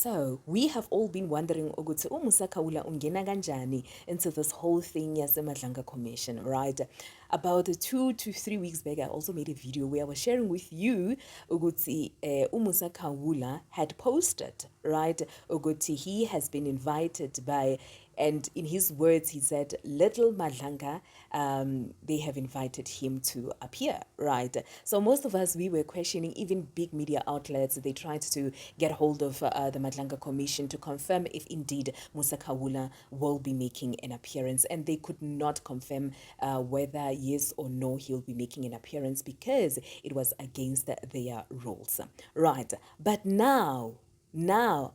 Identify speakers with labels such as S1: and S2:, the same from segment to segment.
S1: So we have all been wondering ukuthi uMusa Khawula ungena kanjani into this whole thing yaseMadlanga Commission, right? About 2 to 3 weeks back, I also made a video where I was sharing with you ukuthi uMusa Khawula had posted, right? Ukuthi he has been invited by, and in his words, he said, Little Madlanga, they have invited him to appear, right? So most of us, we were questioning, even big media outlets, they tried to get hold of the Madlanga Commission to confirm if indeed Musa Khawula will be making an appearance. And they could not confirm whether yes or no he'll be making an appearance because it was against their rules, right? But now,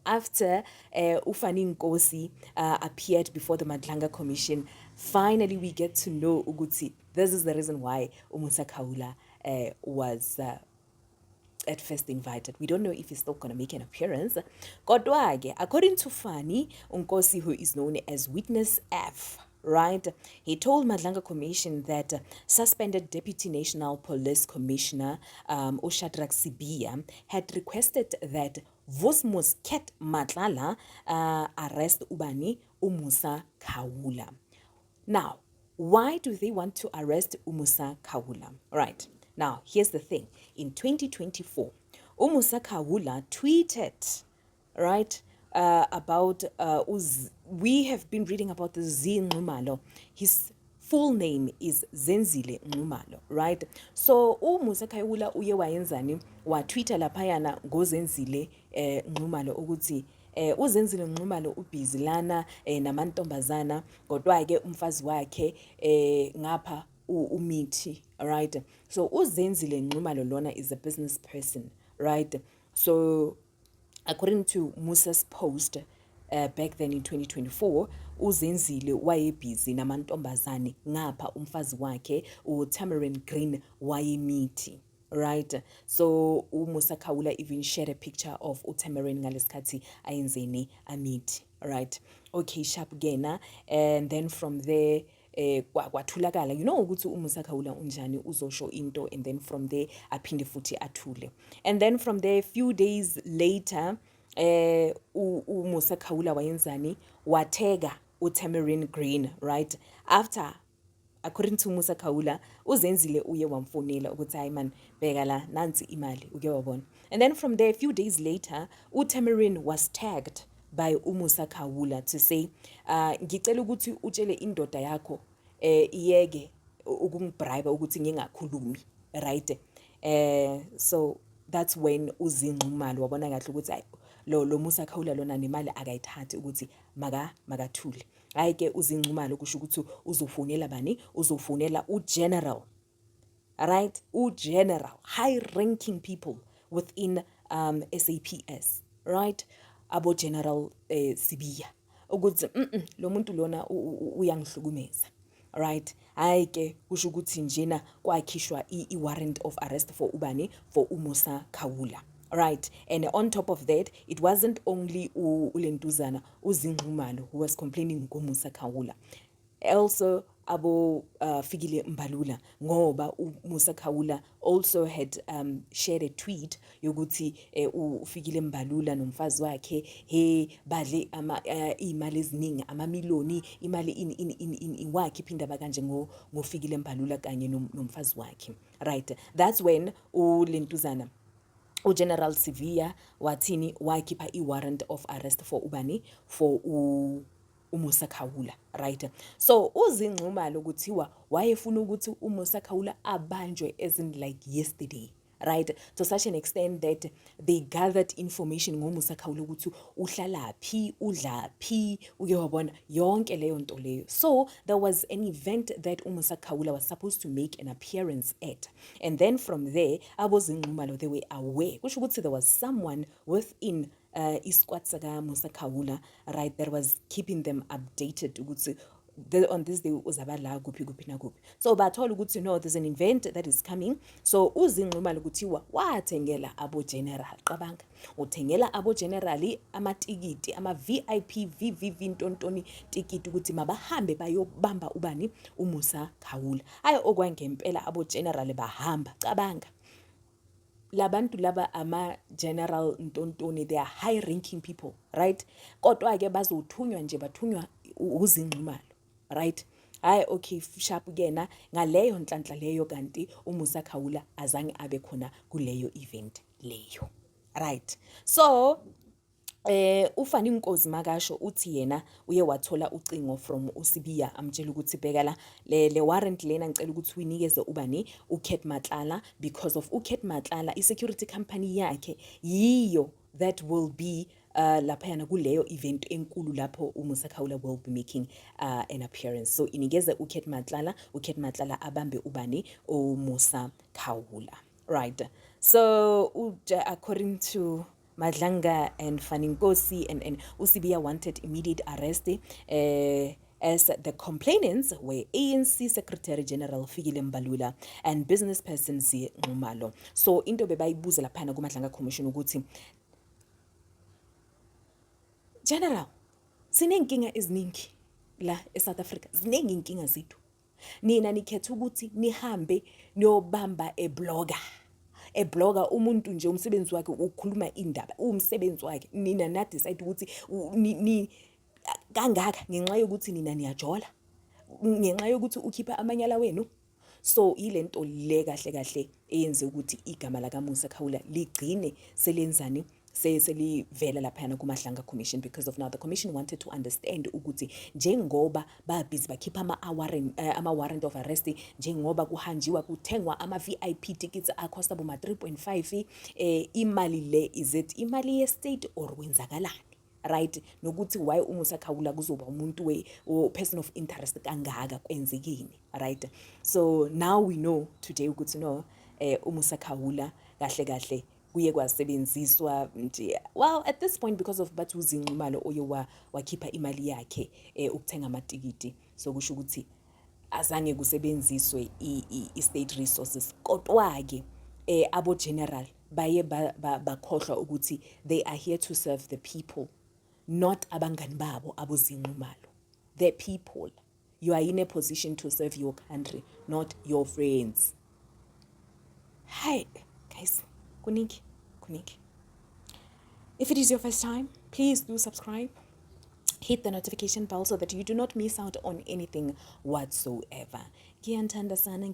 S1: after Ufani Nkosi appeared before the Madlanga Commission, finally we get to know ukuthi this is the reason why Musa Khawula was at first invited. We don't know if he's still going to make an appearance. Kodwa-ke, according to Fani Nkosi, who is known as Witness F, right? He told Madlanga Commission that suspended Deputy National Police Commissioner Shadrack Sibiya had requested that Vosmos Ket Matlala arrest Ubani Umusa Khawula. Now, why do they want to arrest Umusa Khawula? Right. Now, here's the thing. In 2024, Umusa Khawula tweeted, right, about, we have been reading about the Z Nxumalo. His full name is Zenzile Nxumalo, right? So, Umusa Khawula uye wayenzani, wa Twitter laphayana ngozenzile Nxumalo ukuthi, uzenzile Nxumalo ubhizi lana namantombazana kodwa ke umfazi wakhe ngapha umithi, right? So uzenzile Nxumalo lona is a business person, right? So according to Musa's post back then in 2024, uzenzile wayebhizi namantombazane ngapha umfazi wakhe uTamarin Green wayemithi. Right, so Musa Khawula even shared a picture of uTamarin ngalesikhathi ayenzeni amithi, right? Okay, sharp gena, and then from there kwathulakala, you know ukuthi uMusa Khawula unjani uzosho into, and then from there aphinde futhi athule. And then from there, a few days later, uMusa Khawula wayenzani watega uTamarin Green, right? After, according to Musa Khawula, uzenzile uye wamfonela ukuthi hayi man bheka la nansi imali uke wabona. And then from there, a few days later, uTamarin was tagged by uMusa Khawula to say, ngicela ukuthi utshele indoda yakho iyeke ukungibribe ukuthi ngingakhulumi, right? So that's when uzinxumalo wabona kahle ukuthi lo Musa Khawula lona nemali akayithathi ukuthi makathule. Hayi ke uzinxumalo kusho ukuthi uzofonela bani, uzofonela ugeneral, right? Ugeneral, high ranking people within SAPS, right? Abo General Sibiya ukuthi lo muntu lona uyangihlukumeza, right? Hayi ke kusho ukuthi njena kwakhishwa i-warrant of arrest for ubani, for uMusa Khawula. Right, and on top of that, it wasn't only ulentuzana uzinxumalo who was complaining ngoMusa Khawula. Also, abo Fikile Mbalula ngoba uMusa Khawula also had shared a tweet yokuthi uFikile Mbalula nomfazi wakhe badle imali eziningi amamiliyoni imali in wakhe iphinda bakanje ngoFikile Mbalula kanye nomfazi wakhe, right? That's when ulentuzana uGeneral Sibiya wathini wakhipha i-warrant of arrest for ubani, for uMusa Khawula, right? So uzinxumalo kuthiwa wayefuna ukuthi uMusa Khawula abanjwe as in like yesterday, right? To such an extent that they gathered information ngoMusa Khawula ukuthi uhlalaphi, udlaphi, uke wabona yonke leyo nto leyo. So there was an event that uMusa Khawula was supposed to make an appearance at, and then from there abozinxumalo they were aware kusho ukuthi there was someone within isquad saka Musa Khawula, right, that was keeping them updated ukuthi on this day uzabala kuphi na kuphi. So bathola ukuthi no, there's an event that is coming. So uzinxumalo kuthiwa wathengela abo general, qabanga uthengela abo general amatikiti ama VIP VVV ntontoni tikiti ukuthi mabahambe bayobamba ubani uMusa Khawula. Hayi okwangempela abo general bahamba, qabanga. labantu laba ama-general ntontoni, they are high ranking people, right? Kodwa-ke bazothunywa nje, bathunywa uzinxumalo, right? Hayi, okay, sharp kena ngaleyo nhlanhla leyo, kanti uMusa Khawula azange abe khona kuleyo event leyo, right? So uFani Nkosi makasho uthi yena uye wathola ucingo from uSibiya amtshela ukuthi bheka la le warrant lena ngicela ukuthi uyinikeze ubani uKet Matlala, because of uKet Matlala i-security company yakhe yiyo that will be laphayana kuleyo event enkulu lapho uMusa Khawula will be making an appearance. So inikeze uKet Matlala abambe ubani uMusa Khawula, right? So according to Madlanga and Fani Nkosi and Usibiya wanted immediate arrest as the complainants were ANC Secretary General Fikile Mbalula and business person Nxumalo. So into bebayibuza laphana kuMadlanga Commission ukuthi, General, sinenkinga eziningi la eSouth Africa, ziningi inkinga zethu. Nina nikhetha ukuthi nihambe niyobamba eblogger umuntu nje umsebenzi wakhe ukukhuluma indaba, umsebenzi wakhe. Nina na decide ukuthi ni kangaka ngenxa yokuthi nina niyajola, ngenxa yokuthi ukhipha amanyala wenu. So ilento le kahle kahle eyenze ukuthi igama la kaMusa Khawula ligcine selenzani selivela laphana kuMadlanga Commission, because of now the commission wanted to understand ukuthi njengoba babhizi bakhipha ama-warrant of arrest, njengoba kuhanjiwa kuthengwa ama-VIP tickets acosta boma 3.5, imali le, is it imali ye-state or kwenzakalani, right? Nokuthi why uMusa Khawula kuzoba umuntu person of interest kangaka, kwenzekini, right? So now we know today ukuthi no uMusa Khawula kahle kahle kuye kwasebenziswa nje, well at this point because of bathi uzinxumalo oye wakhipha imali yakhe ukuthenga amatikiti, so kusho ukuthi azange kusebenziswe i-state resources. Kodwa-ke abo general baye bakhohlwa ukuthi they are here to serve the people, not abangani babo abozinxumalo. The people, you are in a position to serve your country, not your friends. Hi guys, kuningi. If it is your first time, please do subscribe, hit the notification bell so that you do not miss out on anything whatsoever. Ngiyantanda sana.